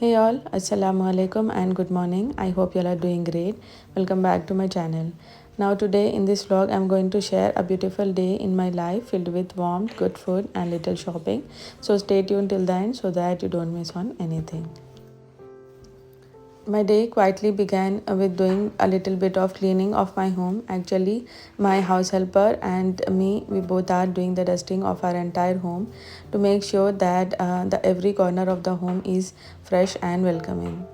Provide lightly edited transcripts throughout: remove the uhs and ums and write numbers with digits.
Hey all, Assalamu alaikum and good morning. I hope you all are doing great. Welcome back to my channel. Now today in this vlog I'm going to share a beautiful day in my life filled with warmth, good food and little shopping. So stay tuned till the end so that you don't miss on anything. My day quietly began with doing a little bit of cleaning of my home. Actually, my house helper and me, we both are doing the dusting of our entire home to make sure that the every corner of the home is fresh and welcoming.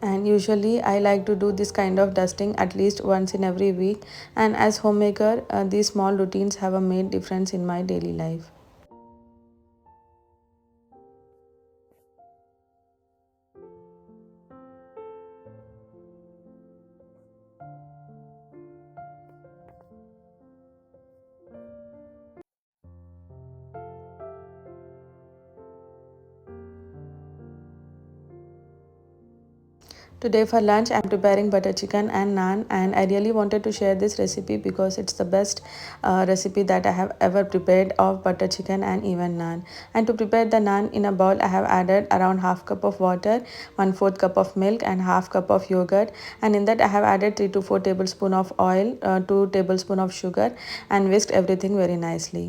And usually I like to do this kind of dusting at least once in every week, and as homemaker these small routines have a made difference in my daily life. Today for lunch I'm preparing butter chicken and naan, and I really wanted to share this recipe because it's the best recipe that I have ever prepared of butter chicken and even naan. And to prepare the naan, in a bowl I have added around half cup of water, 1/4 cup of milk and half cup of yogurt, and in that I have added 3 to 4 tablespoon of oil, 2 tablespoon of sugar, and whisked everything very nicely.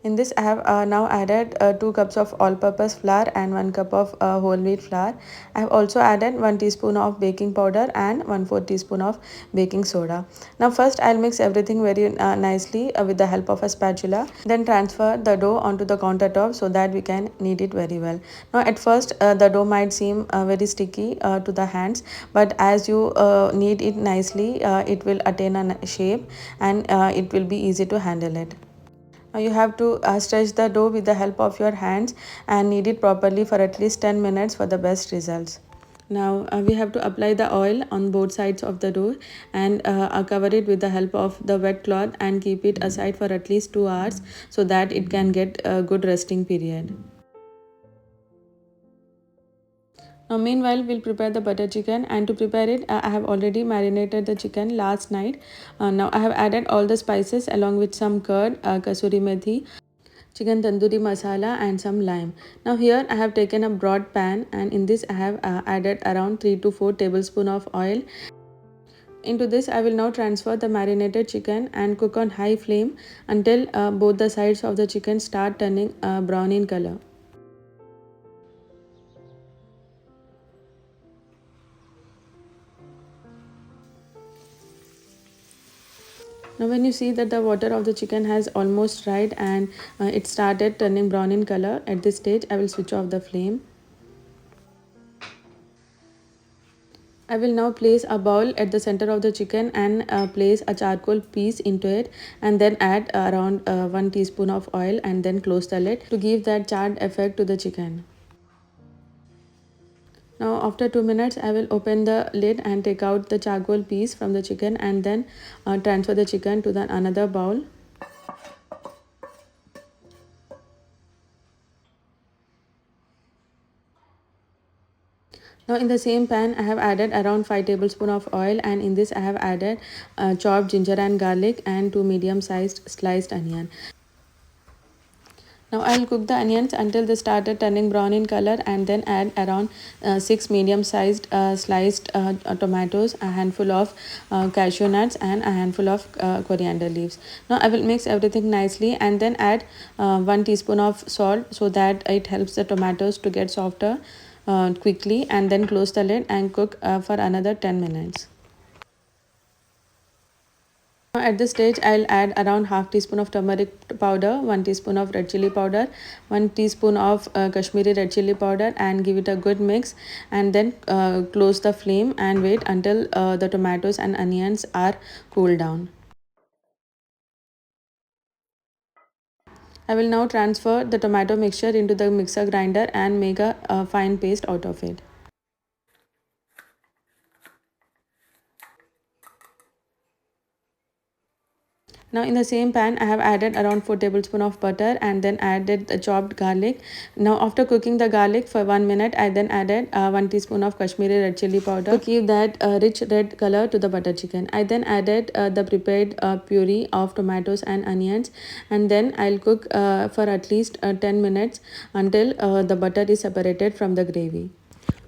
In this, I have now added 2 cups of all-purpose flour and 1 cup of whole wheat flour. I have also added 1 teaspoon of baking powder and 1/4 teaspoon of baking soda. Now first I'll mix everything very nicely with the help of a spatula. Then transfer the dough onto the countertop so that we can knead it very well. Now at first the dough might seem very sticky to the hands, but as you knead it nicely, it will attain a shape, and it will be easy to handle it. Now you have to stretch the dough with the help of your hands and knead it properly for at least 10 minutes for the best results. Now we have to apply the oil on both sides of the dough, and cover it with the help of the wet cloth and keep it aside for at least 2 hours so that it can get a good resting period. Now meanwhile we'll prepare the butter chicken, and to prepare it I have already marinated the chicken last night. Now I have added all the spices along with some curd, kasuri methi, chicken tandoori masala and some lime. Now here I have taken a broad pan, and in this I have added around 3 to 4 tablespoon of oil. Into this I will now transfer the marinated chicken and cook on high flame until both the sides of the chicken start turning brown in color. Now when you see that the water of the chicken has almost dried and it started turning brown in color, at this stage I will switch off the flame. I will now place a bowl at the center of the chicken and place a charcoal piece into it, and then add around 1 teaspoon of oil and then close the lid to give that charred effect to the chicken. Now after 2 minutes I will open the lid and take out the charcoal piece from the chicken, and then transfer the chicken to the another bowl. Now in the same pan I have added around 5 tablespoon of oil, and in this I have added chopped ginger and garlic and 2 medium sized sliced onion. Now I'll cook the onions until they started turning brown in color, and then add around 6 medium sized sliced tomatoes, a handful of cashew nuts and a handful of coriander leaves. Now I will mix everything nicely and then add 1 teaspoon of salt so that it helps the tomatoes to get softer quickly, and then close the lid and cook for another 10 minutes. Now at this stage I'll add around half teaspoon of turmeric powder, 1 teaspoon of red chili powder, 1 teaspoon of Kashmiri red chili powder, and give it a good mix, and then close the flame and wait until the tomatoes and onions are cooled down. I will now transfer the tomato mixture into the mixer grinder and make a fine paste out of it. Now in the same pan I have added around 4 tablespoons of butter and then added the chopped garlic. Now after cooking the garlic for 1 minute, I then added 1 teaspoon of Kashmiri red chili powder to give that rich red color to the butter chicken. I then added the prepared puree of tomatoes and onions, and then I'll cook for at least 10 minutes until the butter is separated from the gravy.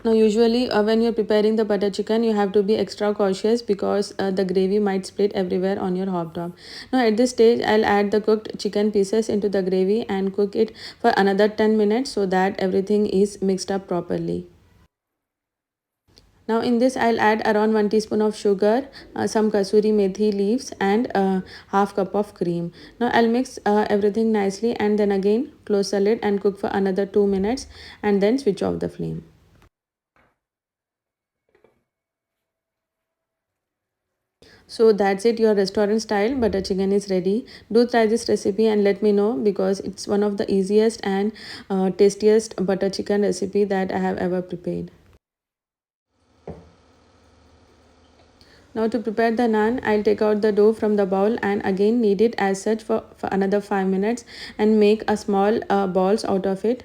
Now, usually, when you're preparing the butter chicken, you have to be extra cautious because the gravy might split everywhere on your hot dog. Now, at this stage, I'll add the cooked chicken pieces into the gravy and cook it for another 10 minutes so that everything is mixed up properly. Now in this I'll add around 1 teaspoon of sugar, some kasuri methi leaves and half cup of cream. Now I'll mix everything nicely and then again close the lid and cook for another 2 minutes and then switch off the flame. So that's it, your restaurant style butter chicken is ready. Do try this recipe and let me know because it's one of the easiest and tastiest butter chicken recipe that I have ever prepared. Now to prepare the naan, I'll take out the dough from the bowl and again knead it as such for another 5 minutes and make a small balls out of it.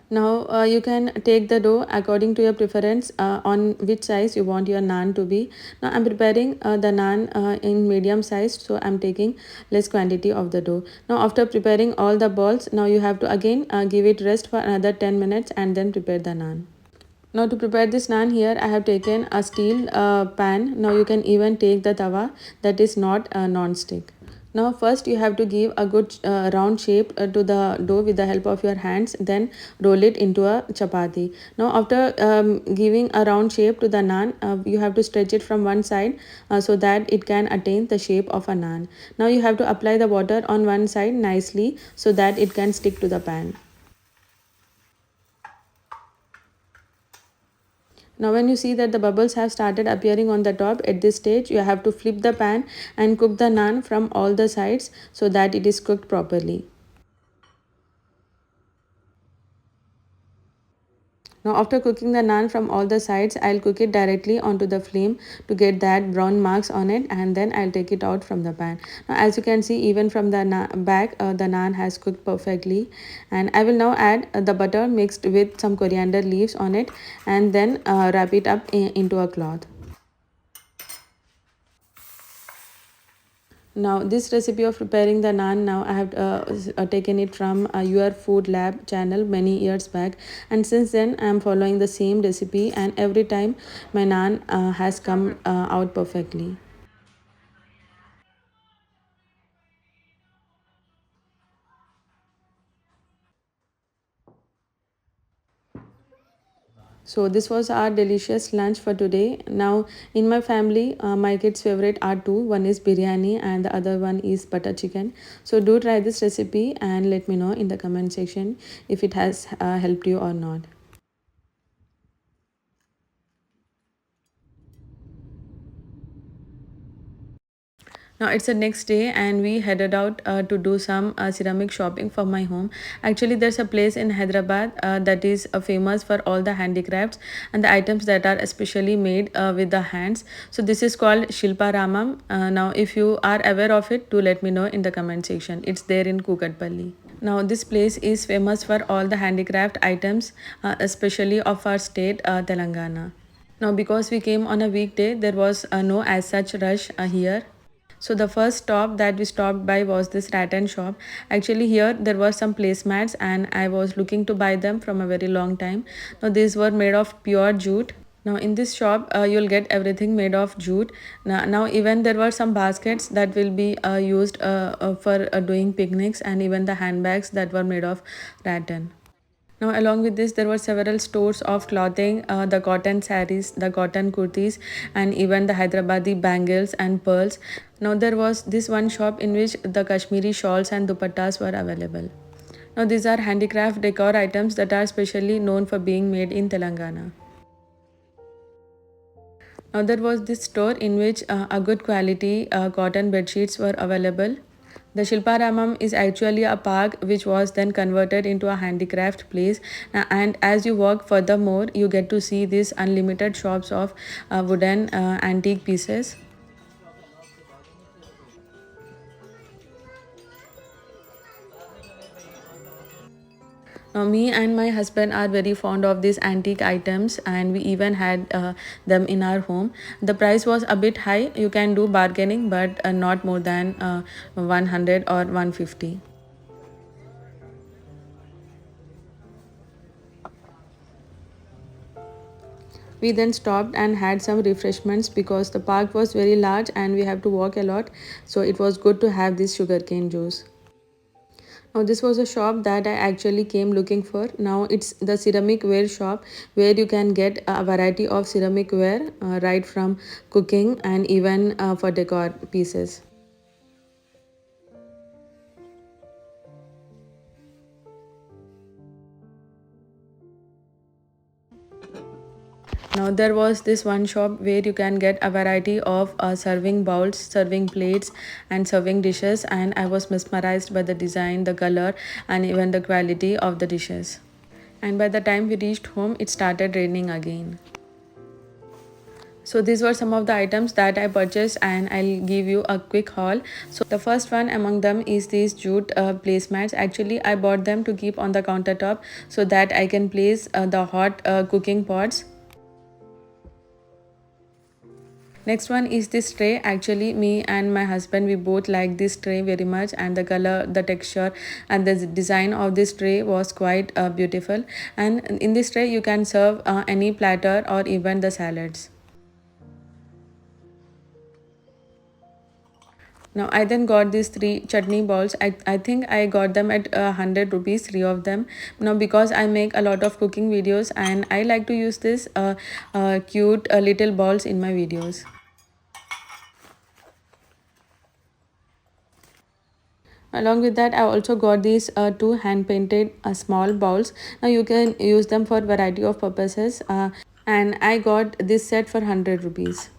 Now you can take the dough according to your preference on which size you want your naan to be. Now I'm preparing the naan in medium size, so I'm taking less quantity of the dough. Now after preparing all the balls, now you have to again give it rest for another 10 minutes and then prepare the naan. Now to prepare this naan, here I have taken a steel pan. Now you can even take the tawa that is not non-stick. Now first you have to give a good round shape to the dough with the help of your hands, then roll it into a chapati. Now after giving a round shape to the naan, you have to stretch it from one side so that it can attain the shape of a naan. Now you have to apply the water on one side nicely so that it can stick to the pan. Now when you see that the bubbles have started appearing on the top, at this stage you have to flip the pan and cook the naan from all the sides so that it is cooked properly. Now after cooking the naan from all the sides, I'll cook it directly onto the flame to get that brown marks on it and then I'll take it out from the pan. Now as you can see, even from the back, the naan has cooked perfectly, and I will now add the butter mixed with some coriander leaves on it and then wrap it up into a cloth. Now this recipe of preparing the naan, now I have taken it from your food lab channel many years back, and since then I am following the same recipe and every time my naan has come out perfectly. So this was our delicious lunch for today. Now in my family, my kids favorite are two. One is biryani and the other one is butter chicken. So do try this recipe and let me know in the comment section if it has helped you or not. Now it's the next day, and we headed out to do some ceramic shopping for my home. Actually, there's a place in Hyderabad that is famous for all the handicrafts and the items that are especially made with the hands. So this is called Shilpa Ramam. Now, if you are aware of it, do let me know in the comment section. It's there in Kukatpalli. Now, this place is famous for all the handicraft items, especially of our state, Telangana. Now, because we came on a weekday, there was no as such rush here. So the first stop that we stopped by was this rattan shop. Actually here there were some placemats and I was looking to buy them from a very long time. Now these were made of pure jute. Now in this shop you'll get everything made of jute. Now even there were some baskets that will be used for doing picnics, and even the handbags that were made of rattan. Now, along with this, there were several stores of clothing, the cotton saris, the cotton kurtis, and even the Hyderabadi bangles and pearls. Now, there was this one shop in which the Kashmiri shawls and dupattas were available. Now, these are handicraft decor items that are specially known for being made in Telangana. Now, there was this store in which a good quality cotton bed sheets were available. The Shilpa Ramam is actually a park which was then converted into a handicraft place. And as you walk furthermore, you get to see these unlimited shops of wooden antique pieces. Now, me and my husband are very fond of these antique items, and we even had them in our home. The price was a bit high. You can do bargaining, but not more than 100 or 150. We then stopped and had some refreshments because the park was very large and we have to walk a lot, so it was good to have this sugarcane juice. Now this was a shop that I actually came looking for. Now it's the ceramic ware shop where you can get a variety of ceramic ware, right from cooking and even for decor pieces. Now there was this one shop where you can get a variety of serving bowls, serving plates and serving dishes, and I was mesmerized by the design, the color and even the quality of the dishes. And by the time we reached home, it started raining again. So these were some of the items that I purchased and I'll give you a quick haul. So the first one among them is these jute placemats. Actually I bought them to keep on the countertop so that I can place the hot cooking pots. Next one is this tray. Actually me and my husband, we both like this tray very much, and the color, the texture and the design of this tray was quite beautiful. And in this tray you can serve any platter or even the salads. Now I then got these three chutney balls. I think I got them at 100 rupees, three of them. Now because I make a lot of cooking videos and I like to use this cute little balls in my videos. Along with that, I also got these two hand painted small bowls. Now you can use them for variety of purposes, and I got this set for 100 rupees.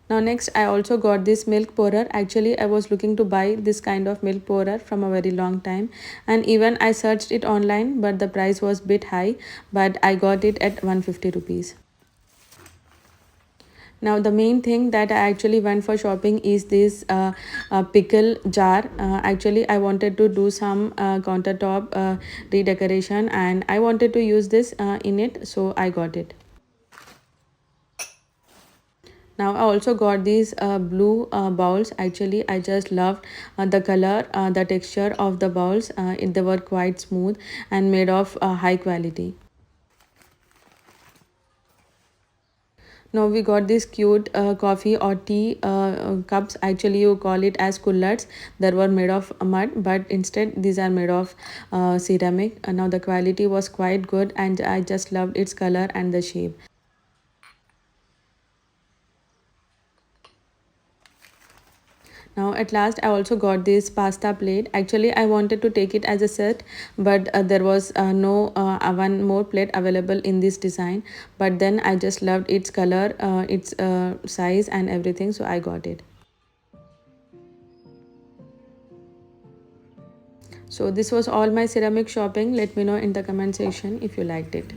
Now next I also got this milk pourer. Actually I was looking to buy this kind of milk pourer from a very long time, and even I searched it online, but the price was bit high, but I got it at 150 rupees. Now the main thing that I actually went for shopping is this pickle jar. Actually I wanted to do some countertop redecoration and I wanted to use this in it, so I got it. Now I also got these blue bowls. Actually I just loved the color, the texture of the bowls. They were quite smooth and made of high quality. Now we got this cute coffee or tea cups. Actually you call it as coolers. They were made of mud, but instead these are made of ceramic. Now the quality was quite good and I just loved its color and the shape. Now at last I also got this pasta plate. Actually I wanted to take it as a set, but there was no one more plate available in this design, but then I just loved its color, its size and everything, so I got it. So this was all my ceramic shopping. Let me know in the comment section if you liked it.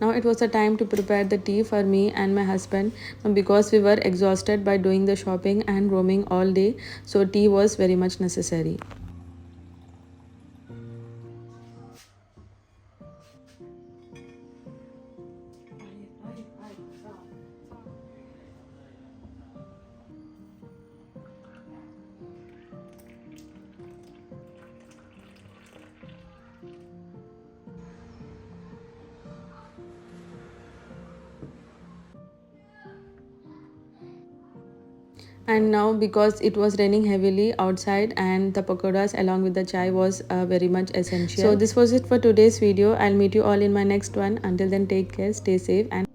Now it was the time to prepare the tea for me and my husband, because we were exhausted by doing the shopping and roaming all day, so tea was very much necessary. And now because it was raining heavily outside and the pakoras along with the chai was very much essential. So this was it for today's video. I'll meet you all in my next one. Until then, take care, stay safe and